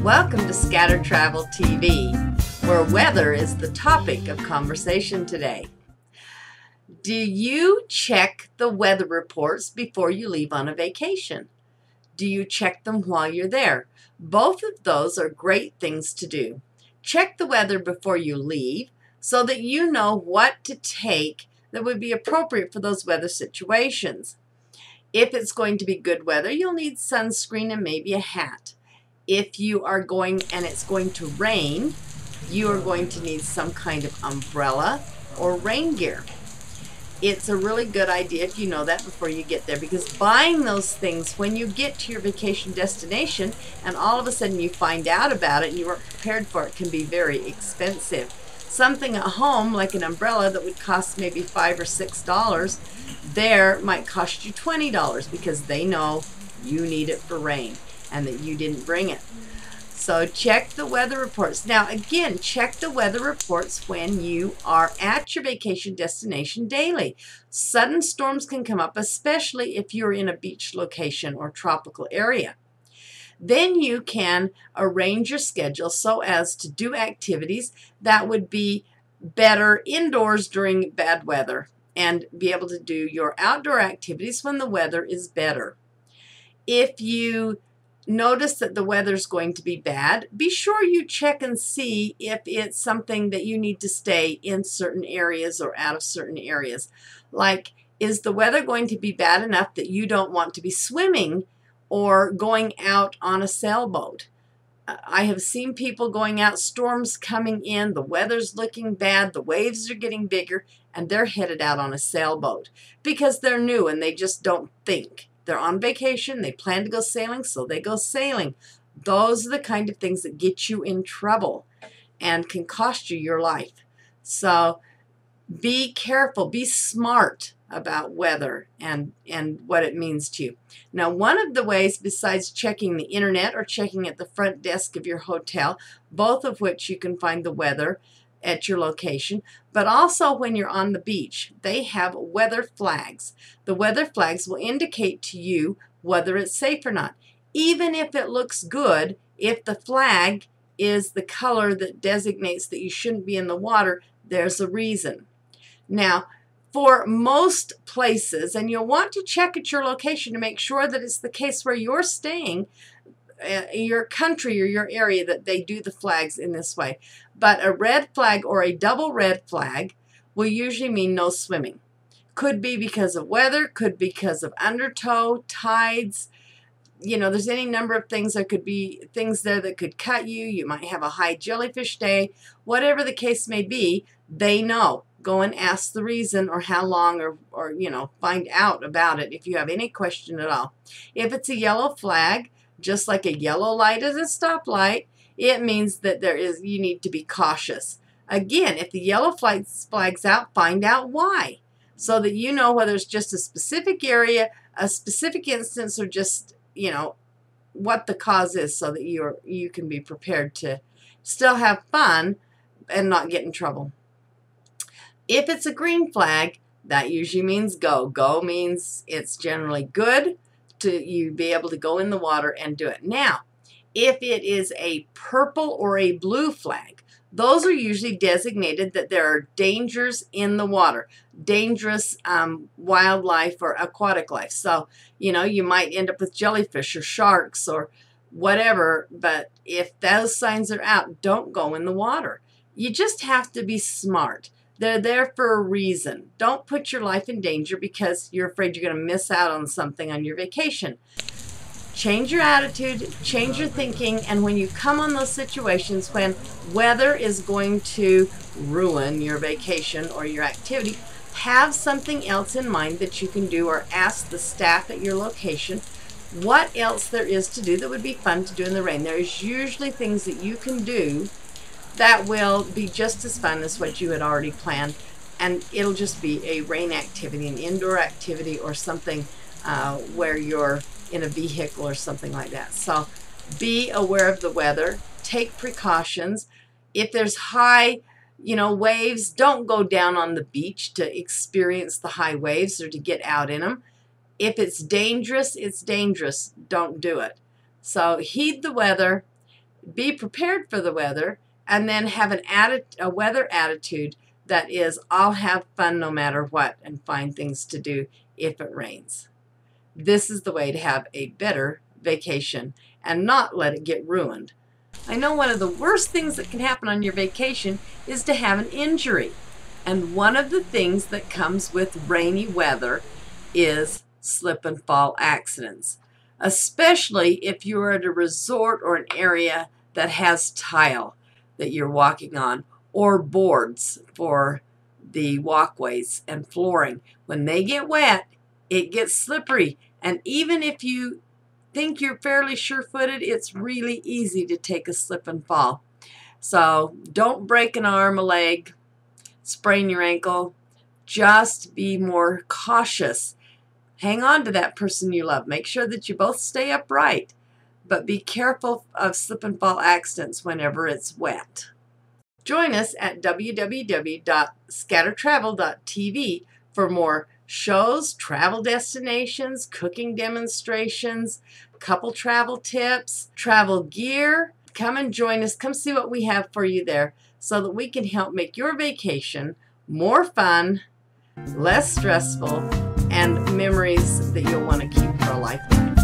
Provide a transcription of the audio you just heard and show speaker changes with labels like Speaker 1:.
Speaker 1: Welcome to Scatter Travel TV, where weather is the topic of conversation today. Do you check the weather reports before you leave on a vacation? Do you check them while you're there? Both of those are great things to do. Check the weather before you leave so that you know what to take that would be appropriate for those weather situations. If it's going to be good weather, you'll need sunscreen and maybe a hat. If you are going and it's going to rain, you are going to need some kind of umbrella or rain gear. It's a really good idea if you know that before you get there, because buying those things when you get to your vacation destination and all of a sudden you find out about it and you weren't prepared for it can be very expensive. Something at home like an umbrella that would cost maybe $5 or $6 there might cost you $20 because they know you need it for rain and that you didn't bring it. So check the weather reports. Now again, check the weather reports when you are at your vacation destination daily. Sudden storms can come up, especially if you're in a beach location or tropical area. Then you can arrange your schedule so as to do activities that would be better indoors during bad weather and be able to do your outdoor activities when the weather is better. If you notice that the weather's going to be bad, be sure you check and see if it's something that you need to stay in certain areas or out of certain areas. Like, is the weather going to be bad enough that you don't want to be swimming or going out on a sailboat? I have seen people going out, storms coming in, the weather's looking bad, the waves are getting bigger, and they're headed out on a sailboat because they're new and they just don't think. They're on vacation, they plan to go sailing, so they go sailing. Those are the kind of things that get you in trouble and can cost you your life. So be careful, be smart about weather and what it means to you. Now, one of the ways besides checking the internet or checking at the front desk of your hotel, both of which you can find the weather at your location, but also when you're on the beach, they have weather flags. The weather flags will indicate to you whether it's safe or not. Even if it looks good, if the flag is the color that designates that you shouldn't be in the water, there's a reason. Now, for most places, and you'll want to check at your location to make sure that it's the case where you're staying, your country or your area, that they do the flags in this way. But a red flag or a double red flag will usually mean no swimming. Could be because of weather, could be because of undertow, tides. You know, there's any number of things. There could be things there that could cut you. You might have a high jellyfish day. Whatever the case may be, they know. Go and ask the reason or how long or you know, find out about it if you have any question at all. If it's a yellow flag, just like a yellow light is a stoplight, it means that you need to be cautious. Again, if the yellow flag's out, find out why, so that you know whether it's just a specific area, a specific instance, or just, you know, what the cause is, so that you can be prepared to still have fun and not get in trouble. If it's a green flag, that usually means go. Go means it's generally good to you be able to go in the water and do it. Now, if it is a purple or a blue flag, those are usually designated that there are dangers in the water, dangerous wildlife or aquatic life. So, you know, you might end up with jellyfish or sharks or whatever, but if those signs are out, don't go in the water. You just have to be smart. They're there for a reason. Don't put your life in danger because you're afraid you're going to miss out on something on your vacation. Change your attitude, change your thinking, and when you come on those situations when weather is going to ruin your vacation or your activity, have something else in mind that you can do, or ask the staff at your location what else there is to do that would be fun to do in the rain. There's usually things that you can do that will be just as fun as what you had already planned, and it'll just be a rain activity, an indoor activity, or something where you're in a vehicle or something like that. So be aware of the weather, take precautions. If there's high, you know, waves, don't go down on the beach to experience the high waves or to get out in them. If it's dangerous, don't do it. So heed the weather. be prepared for the weather, and then have a weather attitude that is, I'll have fun no matter what and find things to do if it rains. This is the way to have a better vacation and not let it get ruined. I know one of the worst things that can happen on your vacation is to have an injury. And one of the things that comes with rainy weather is slip and fall accidents, especially if you're at a resort or an area that has tile that you're walking on, or boards for the walkways and flooring. When they get wet, it gets slippery, and even if you think you're fairly sure-footed, it's really easy to take a slip and fall. So don't break an arm, a leg, sprain your ankle. Just be more cautious. Hang on to that person you love. Make sure that you both stay upright, but be careful of slip and fall accidents whenever it's wet. Join us at www.scattertravel.tv for more shows, travel destinations, cooking demonstrations, couple travel tips, travel gear. Come and join us. Come see what we have for you there so that we can help make your vacation more fun, less stressful, and memories that you'll want to keep for a lifetime.